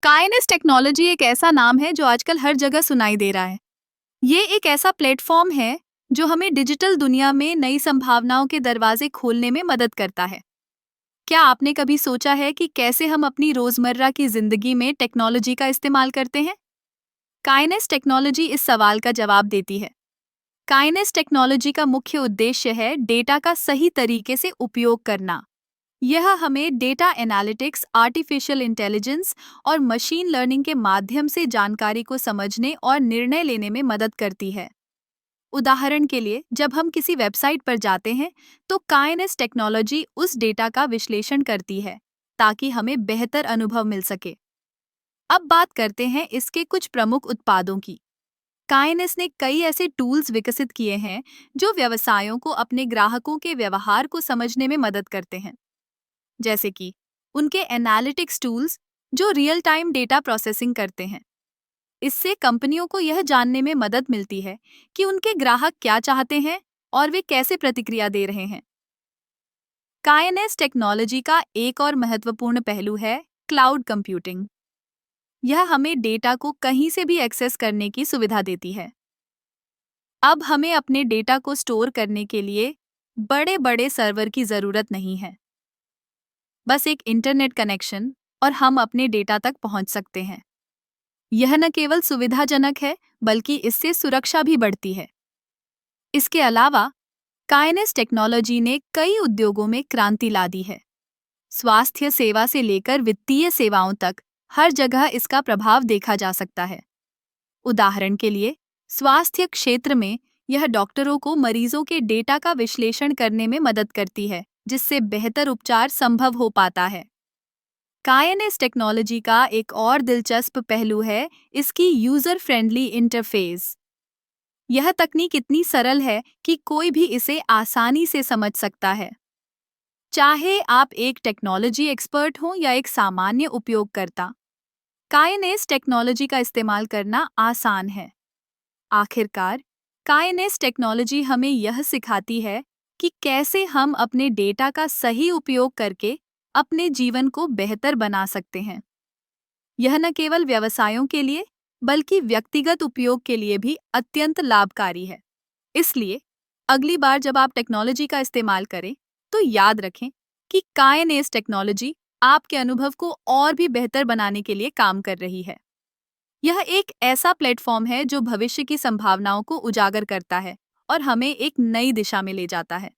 Kinase technology एक ऐसा नाम है जो आजकल हर जगह सुनाई दे रहा है। ये एक ऐसा प्लेटफॉर्म है जो हमें डिजिटल दुनिया में नई संभावनाओं के दरवाजे खोलने में मदद करता है। क्या आपने कभी सोचा है कि कैसे हम अपनी रोजमर्रा की जिंदगी में टेक्नोलॉजी का इस्तेमाल करते हैं? काइनेस टेक्नोलॉजी इस सवाल का जवाब देती है। काइनेस टेक्नोलॉजी का मुख्य उद्देश्य है डेटा का सही तरीके से उपयोग करना। यह हमें डेटा एनालिटिक्स, आर्टिफिशियल इंटेलिजेंस और मशीन लर्निंग के माध्यम से जानकारी को समझने और निर्णय लेने में मदद करती है। उदाहरण के लिए, जब हम किसी वेबसाइट पर जाते हैं, तो काइनेस टेक्नोलॉजी उस डेटा का विश्लेषण करती है ताकि हमें बेहतर अनुभव मिल सके। अब बात करते हैं इसके कुछ प्रमुख उत्पादों की। काइनेस ने कई ऐसे टूल्स विकसित किए हैं जो व्यवसायों को अपने ग्राहकों के व्यवहार को समझने में मदद करते हैं, जैसे कि उनके एनालिटिक्स टूल्स जो रियल टाइम डेटा प्रोसेसिंग करते हैं। इससे कंपनियों को यह जानने में मदद मिलती है कि उनके ग्राहक क्या चाहते हैं और वे कैसे प्रतिक्रिया दे रहे हैं। काइनेस टेक्नोलॉजी का एक और महत्वपूर्ण पहलू है क्लाउड कंप्यूटिंग। यह हमें डेटा को कहीं से भी एक्सेस करने की सुविधा देती है। अब हमें अपने डेटा को स्टोर करने के लिए बड़े बड़े सर्वर की जरूरत नहीं है। बस एक इंटरनेट कनेक्शन और हम अपने डेटा तक पहुंच सकते हैं। यह न केवल सुविधाजनक है, बल्कि इससे सुरक्षा भी बढ़ती है। इसके अलावा काइनेस टेक्नोलॉजी ने कई उद्योगों में क्रांति ला दी है। स्वास्थ्य सेवा से लेकर वित्तीय सेवाओं तक हर जगह इसका प्रभाव देखा जा सकता है। उदाहरण के लिए, स्वास्थ्य क्षेत्र में यह डॉक्टरों को मरीजों के डेटा का विश्लेषण करने में मदद करती है, जिससे बेहतर उपचार संभव हो पाता है। काइनेस टेक्नोलॉजी का एक और दिलचस्प पहलू है इसकी यूजर फ्रेंडली इंटरफेस। यह तकनीक इतनी सरल है कि कोई भी इसे आसानी से समझ सकता है। चाहे आप एक टेक्नोलॉजी एक्सपर्ट हो या एक सामान्य उपयोगकर्ता, काइनेस टेक्नोलॉजी का इस्तेमाल करना आसान है। आखिरकार, काइनेस टेक्नोलॉजी हमें यह सिखाती है कि कैसे हम अपने डेटा का सही उपयोग करके अपने जीवन को बेहतर बना सकते हैं। यह न केवल व्यवसायों के लिए, बल्कि व्यक्तिगत उपयोग के लिए भी अत्यंत लाभकारी है। इसलिए अगली बार जब आप टेक्नोलॉजी का इस्तेमाल करें, तो याद रखें कि काइनेस टेक्नोलॉजी आपके अनुभव को और भी बेहतर बनाने के लिए काम कर रही है। यह एक ऐसा प्लेटफॉर्म है जो भविष्य की संभावनाओं को उजागर करता है और हमें एक नई दिशा में ले जाता है।